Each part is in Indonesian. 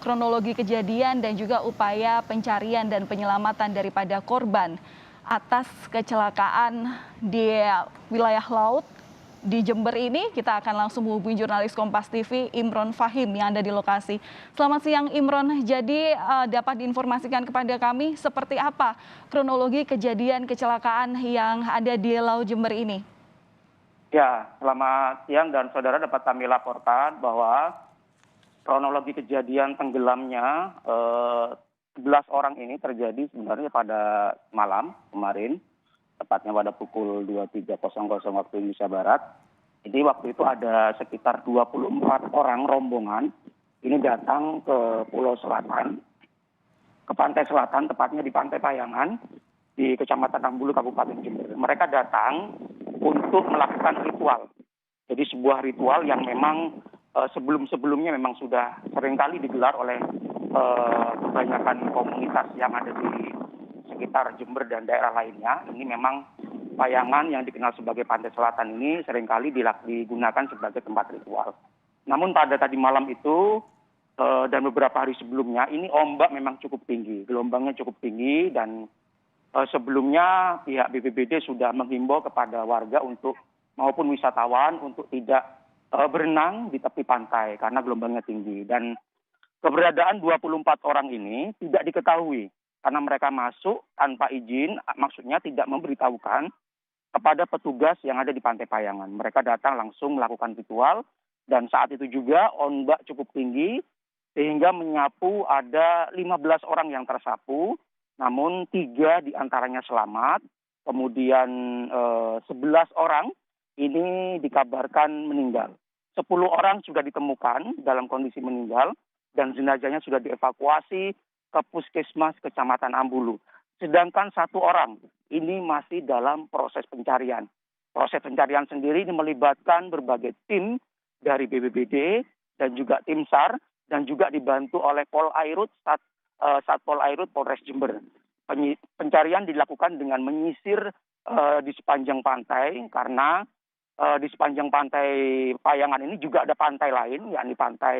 kronologi kejadian dan juga upaya pencarian dan penyelamatan daripada korban atas kecelakaan di wilayah laut di Jember ini. Kita akan langsung menghubungi jurnalis Kompas TV Imron Fahim yang ada di lokasi. Selamat siang Imron, jadi dapat diinformasikan kepada kami seperti apa kronologi kejadian kecelakaan yang ada di Laut Jember ini? Ya, selamat siang dan saudara, dapat kami laporkan bahwa kronologi kejadian tenggelamnya 11 orang ini terjadi sebenarnya pada malam kemarin, tepatnya pada pukul 23.00 waktu Indonesia Barat. Jadi waktu itu ada sekitar 24 orang rombongan ini datang ke Pulau Selatan, ke pantai selatan, tepatnya di Pantai Payangan, di Kecamatan Ambulu, Kabupaten Jember. Mereka datang untuk melakukan ritual. Jadi sebuah ritual yang memang sebelum-sebelumnya memang sudah seringkali digelar oleh kebanyakan komunitas yang ada di sekitar Jember dan daerah lainnya. Ini memang Payangan yang dikenal sebagai Pantai Selatan ini seringkali digunakan sebagai tempat ritual. Namun pada tadi malam itu dan beberapa hari sebelumnya ini ombak memang cukup tinggi, gelombangnya cukup tinggi, dan sebelumnya pihak BPBD sudah menghimbau kepada warga maupun wisatawan untuk tidak berenang di tepi pantai karena gelombangnya tinggi. Dan keberadaan 24 orang ini tidak diketahui karena mereka masuk tanpa izin, maksudnya tidak memberitahukan kepada petugas yang ada di Pantai Payangan. Mereka datang langsung melakukan ritual, dan saat itu juga ombak cukup tinggi sehingga menyapu ada 15 orang yang tersapu, namun 3 diantaranya selamat. Kemudian 11 orang ini dikabarkan meninggal. 10 orang sudah ditemukan dalam kondisi meninggal dan jenazahnya sudah dievakuasi ke Puskesmas Kecamatan Ambulu. Sedangkan 1 orang ini masih dalam proses pencarian. Proses pencarian sendiri ini melibatkan berbagai tim dari BPBD dan juga tim SAR, dan juga dibantu oleh Polairut, Satpol Airut Polres Jember. Pencarian dilakukan dengan menyisir di sepanjang pantai, karena di sepanjang pantai Payangan ini juga ada pantai lain, yakni Pantai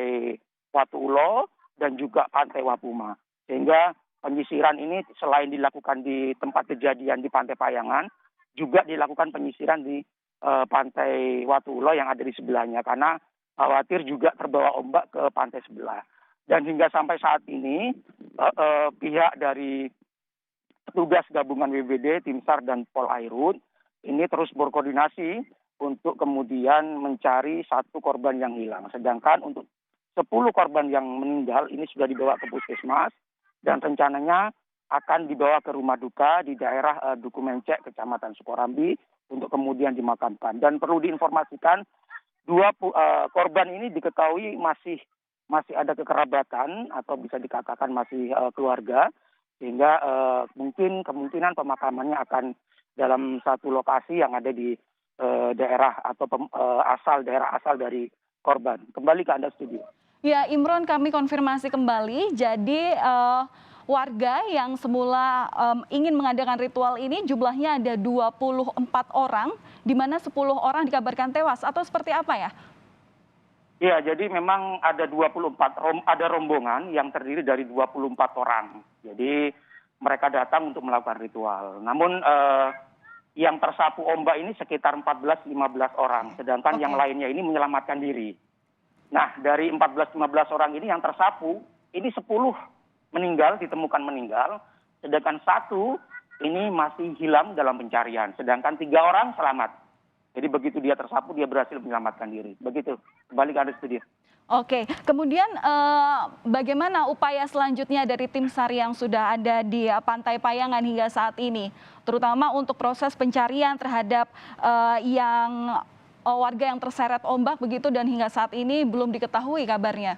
Watu Ulo dan juga Pantai Wapuma. Sehingga penyisiran ini selain dilakukan di tempat kejadian di Pantai Payangan, juga dilakukan penyisiran di Pantai Watu Ulo yang ada di sebelahnya, karena khawatir juga terbawa ombak ke pantai sebelah. Dan hingga sampai saat ini pihak dari petugas gabungan BPBD, tim SAR dan Polairut ini terus berkoordinasi untuk kemudian mencari 1 korban yang hilang. Sedangkan untuk 10 korban yang meninggal ini sudah dibawa ke puskesmas dan rencananya akan dibawa ke rumah duka di daerah Duku Mencek, Kecamatan Sukorambi, untuk kemudian dimakamkan. Dan perlu diinformasikan, 2 korban ini diketahui masih ada kekerabatan atau bisa dikatakan masih keluarga, sehingga mungkin kemungkinan pemakamannya akan dalam satu lokasi yang ada di daerah atau daerah asal dari korban. Kembali ke Anda studio. Ya, Imron, kami konfirmasi kembali. Jadi warga yang semula ingin mengadakan ritual ini jumlahnya ada 24 orang, di mana 10 orang dikabarkan tewas, atau seperti apa ya? Ya, jadi memang ada ada rombongan yang terdiri dari 24 orang. Jadi mereka datang untuk melakukan ritual. Namun yang tersapu ombak ini sekitar 14-15 orang, sedangkan yang lainnya ini menyelamatkan diri. Nah, dari 14-15 orang ini yang tersapu, ini 10 ditemukan meninggal, sedangkan 1 ini masih hilang dalam pencarian, sedangkan 3 orang selamat. Jadi begitu dia tersapu, dia berhasil menyelamatkan diri. Begitu, kembali ke Anda studio. Oke, kemudian bagaimana upaya selanjutnya dari tim SAR yang sudah ada di Pantai Payangan hingga saat ini, terutama untuk proses pencarian terhadap warga yang terseret ombak begitu, dan hingga saat ini belum diketahui kabarnya?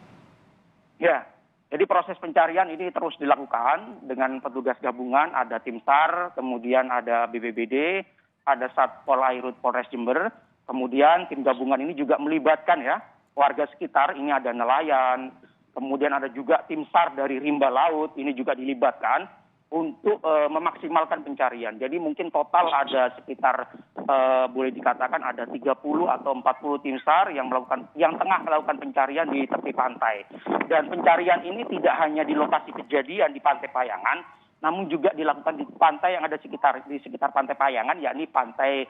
Ya, jadi proses pencarian ini terus dilakukan dengan petugas gabungan, ada tim SAR, kemudian ada BPBD, ada Satpol Airut Polres Jember, kemudian tim gabungan ini juga melibatkan warga sekitar, ini ada nelayan, kemudian ada juga tim SAR dari Rimba Laut, ini juga dilibatkan untuk memaksimalkan pencarian. Jadi mungkin total ada sekitar boleh dikatakan ada 30 atau 40 tim SAR yang tengah melakukan pencarian di tepi pantai. Dan pencarian ini tidak hanya di lokasi kejadian di Pantai Payangan, namun juga dilakukan di pantai yang ada di sekitar Pantai Payangan, yakni Pantai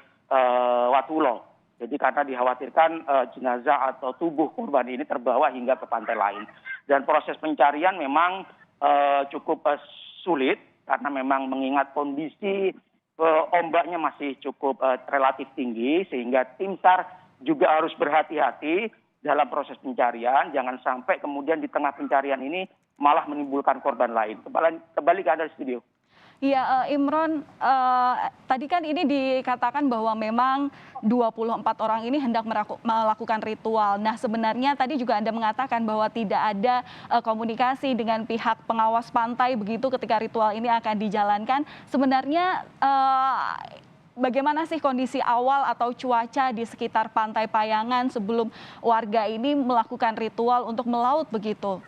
Watulo. Jadi karena dikhawatirkan jenazah atau tubuh korban ini terbawa hingga ke pantai lain. Dan proses pencarian memang cukup sulit karena memang mengingat kondisi ombaknya masih cukup relatif tinggi, sehingga tim SAR juga harus berhati-hati dalam proses pencarian. Jangan sampai kemudian di tengah pencarian ini malah menimbulkan korban lain. Kembali ke Anda di studio. Iya, Imron, tadi kan ini dikatakan bahwa memang 24 orang ini hendak melakukan ritual. Nah, sebenarnya tadi juga Anda mengatakan bahwa tidak ada komunikasi dengan pihak pengawas pantai begitu ketika ritual ini akan dijalankan. Sebenarnya bagaimana sih kondisi awal atau cuaca di sekitar Pantai Payangan sebelum warga ini melakukan ritual untuk melaut begitu?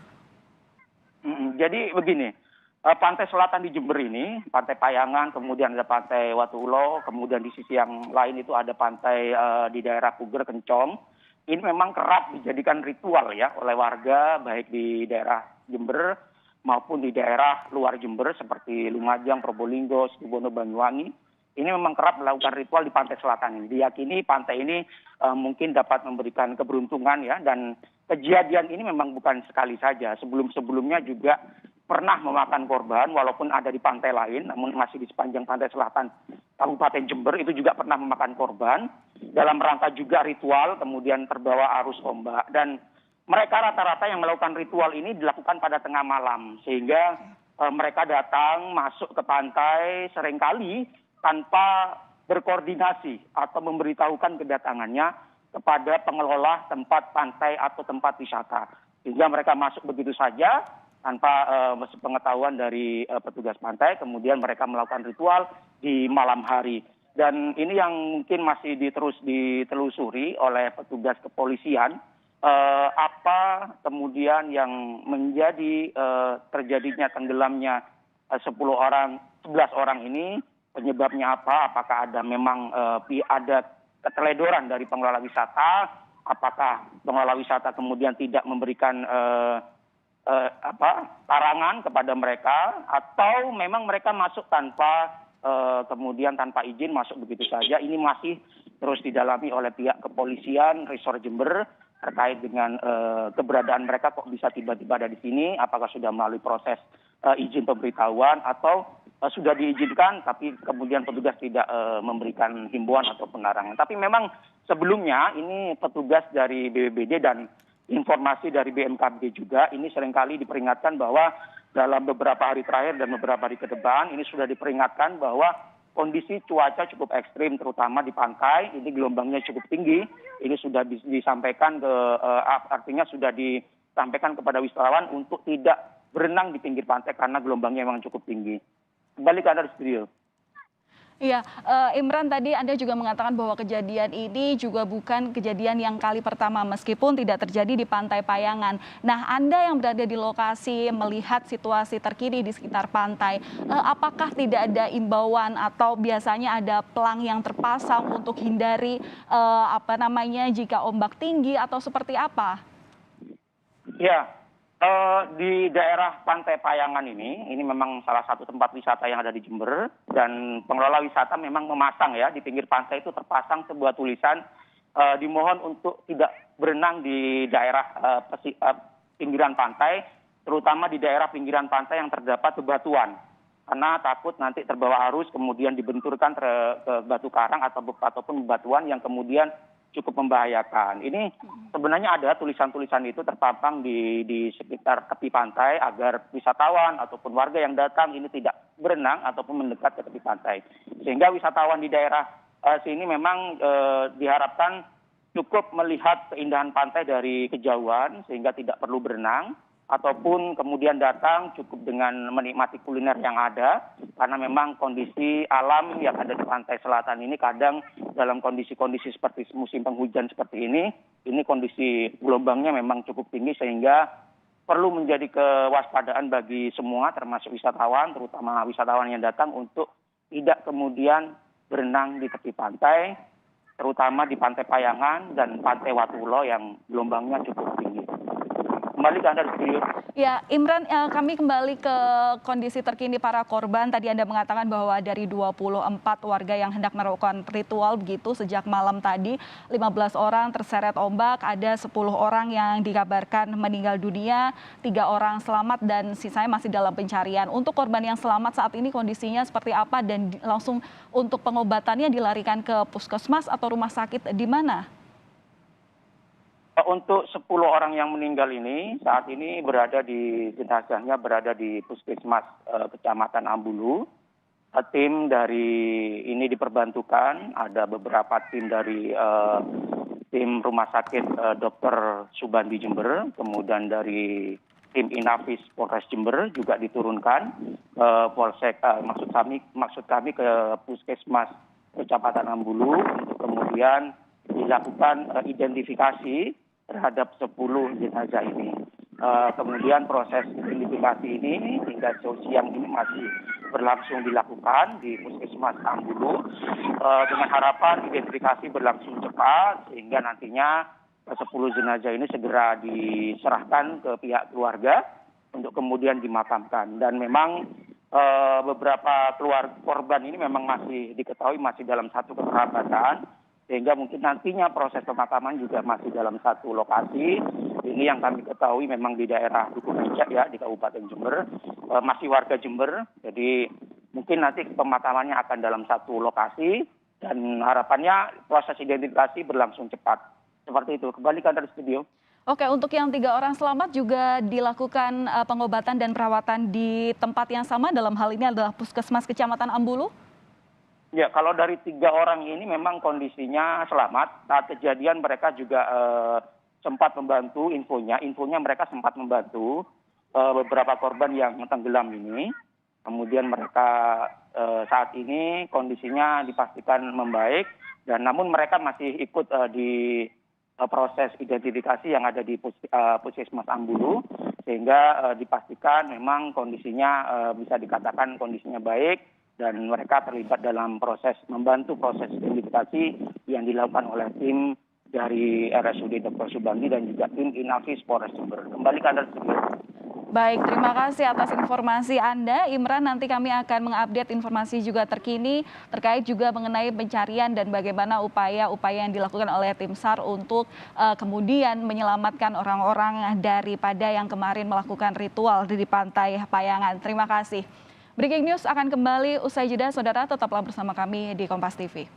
Jadi begini. Pantai selatan di Jember ini, Pantai Payangan, kemudian ada Pantai Watulo, kemudian di sisi yang lain itu ada pantai di daerah Puger, Kencong. Ini memang kerap dijadikan ritual ya oleh warga, baik di daerah Jember maupun di daerah luar Jember seperti Lumajang, Probolinggo, Situbondo, Banyuwangi. Ini memang kerap melakukan ritual di pantai selatan ini. Diyakini pantai ini mungkin dapat memberikan keberuntungan ya, dan kejadian ini memang bukan sekali saja. Sebelum-sebelumnya juga pernah memakan korban walaupun ada di pantai lain, namun masih di sepanjang pantai selatan Kabupaten Jember itu juga pernah memakan korban dalam rangka juga ritual, kemudian terbawa arus ombak. Dan mereka rata-rata yang melakukan ritual ini dilakukan pada tengah malam, sehingga mereka datang masuk ke pantai seringkali tanpa berkoordinasi atau memberitahukan kedatangannya kepada pengelola tempat pantai atau tempat wisata, sehingga mereka masuk begitu saja tanpa pengetahuan dari petugas pantai. Kemudian mereka melakukan ritual di malam hari. Dan ini yang mungkin masih terus ditelusuri oleh petugas kepolisian, apa kemudian yang menjadi terjadinya tenggelamnya 11 orang ini, penyebabnya apa? Apakah ada memang ada keteledoran dari pengelola wisata? Apakah pengelola wisata kemudian tidak memberikan larangan kepada mereka, atau memang mereka masuk kemudian tanpa izin masuk begitu saja? Ini masih terus didalami oleh pihak kepolisian Resort Jember terkait dengan keberadaan mereka kok bisa tiba-tiba ada di sini. Apakah sudah melalui proses izin pemberitahuan atau sudah diizinkan tapi kemudian petugas tidak memberikan himbauan atau larangan. Tapi memang sebelumnya ini petugas dari BPBD dan informasi dari BMKG juga ini seringkali diperingatkan bahwa dalam beberapa hari terakhir dan beberapa hari ke depan ini sudah diperingatkan bahwa kondisi cuaca cukup ekstrim, terutama di pantai. Ini gelombangnya cukup tinggi. Ini sudah disampaikan artinya sudah disampaikan kepada wisatawan untuk tidak berenang di pinggir pantai karena gelombangnya memang cukup tinggi. Kembali ke Anda di studio. Iya, Imran, tadi Anda juga mengatakan bahwa kejadian ini juga bukan kejadian yang kali pertama meskipun tidak terjadi di Pantai Payangan. Nah, Anda yang berada di lokasi melihat situasi terkini di sekitar pantai, apakah tidak ada imbauan atau biasanya ada pelang yang terpasang untuk hindari jika ombak tinggi atau seperti apa? Ya. Di daerah Pantai Payangan ini memang salah satu tempat wisata yang ada di Jember, dan pengelola wisata memang memasang ya di pinggir pantai itu terpasang sebuah tulisan dimohon untuk tidak berenang di daerah pinggiran pantai, terutama di daerah pinggiran pantai yang terdapat bebatuan, karena takut nanti terbawa arus kemudian dibenturkan ke batu karang ataupun bebatuan yang kemudian cukup membahayakan. Ini sebenarnya ada tulisan-tulisan itu terpampang di sekitar tepi pantai agar wisatawan ataupun warga yang datang ini tidak berenang ataupun mendekat ke tepi pantai. Sehingga wisatawan di daerah sini memang diharapkan cukup melihat keindahan pantai dari kejauhan sehingga tidak perlu berenang, ataupun kemudian datang cukup dengan menikmati kuliner yang ada, karena memang kondisi alam yang ada di pantai selatan ini kadang dalam kondisi-kondisi seperti musim penghujan seperti ini kondisi gelombangnya memang cukup tinggi sehingga perlu menjadi kewaspadaan bagi semua termasuk wisatawan, terutama wisatawan yang datang untuk tidak kemudian berenang di tepi pantai terutama di Pantai Payangan dan Pantai Watulo yang gelombangnya cukup tinggi. Kembali ke Anda di studio. Ya, Imran, kami kembali ke kondisi terkini para korban. Tadi Anda mengatakan bahwa dari 24 warga yang hendak melakukan ritual begitu sejak malam tadi, 15 orang terseret ombak, ada 10 orang yang dikabarkan meninggal dunia, 3 orang selamat dan sisanya masih dalam pencarian. Untuk korban yang selamat saat ini kondisinya seperti apa dan langsung untuk pengobatannya dilarikan ke puskesmas atau rumah sakit di mana? Untuk 10 orang yang meninggal ini saat ini jenazahnya berada di Puskesmas Kecamatan Ambulu. Tim dari ini diperbantukan, ada beberapa tim dari tim Rumah Sakit Dr. Subandi Jember, kemudian dari tim Inafis Polres Jember juga diturunkan Polsek maksud kami ke Puskesmas Kecamatan Ambulu untuk kemudian dilakukan identifikasi terhadap 10 jenazah ini. Kemudian proses identifikasi ini hingga siang ini masih berlangsung dilakukan di Puskesmas Ambulu dengan harapan identifikasi berlangsung cepat sehingga nantinya 10 jenazah ini segera diserahkan ke pihak keluarga untuk kemudian dimakamkan. Dan memang beberapa keluarga korban ini memang masih diketahui masih dalam satu kekerabatan, sehingga mungkin nantinya proses pemakaman juga masih dalam satu lokasi. Ini yang kami ketahui memang di daerah Duku Becak ya, di Kabupaten Jember, masih warga Jember. Jadi mungkin nanti pemakamannya akan dalam satu lokasi dan harapannya proses identifikasi berlangsung cepat. Seperti itu. Kembali ke Anda di studio. Oke, untuk yang 3 orang selamat juga dilakukan pengobatan dan perawatan di tempat yang sama, dalam hal ini adalah Puskesmas Kecamatan Ambulu? Ya, kalau dari 3 orang ini memang kondisinya selamat. Saat kejadian mereka juga sempat membantu infonya mereka sempat membantu beberapa korban yang tenggelam ini. Kemudian mereka saat ini kondisinya dipastikan membaik, dan namun mereka masih ikut di proses identifikasi yang ada di Puskesmas Ambulu, sehingga dipastikan memang kondisinya bisa dikatakan kondisinya baik. Dan mereka terlibat dalam membantu proses identifikasi yang dilakukan oleh tim dari RSUD Dr. Subandi dan juga tim Inafis Polres Jember. Kembali ke Anda studio. Baik, terima kasih atas informasi Anda, Imran. Nanti kami akan mengupdate informasi juga terkini terkait juga mengenai pencarian dan bagaimana upaya-upaya yang dilakukan oleh tim SAR untuk kemudian menyelamatkan orang-orang daripada yang kemarin melakukan ritual di Pantai Payangan. Terima kasih. Breaking News akan kembali usai jeda, saudara tetaplah bersama kami di Kompas TV.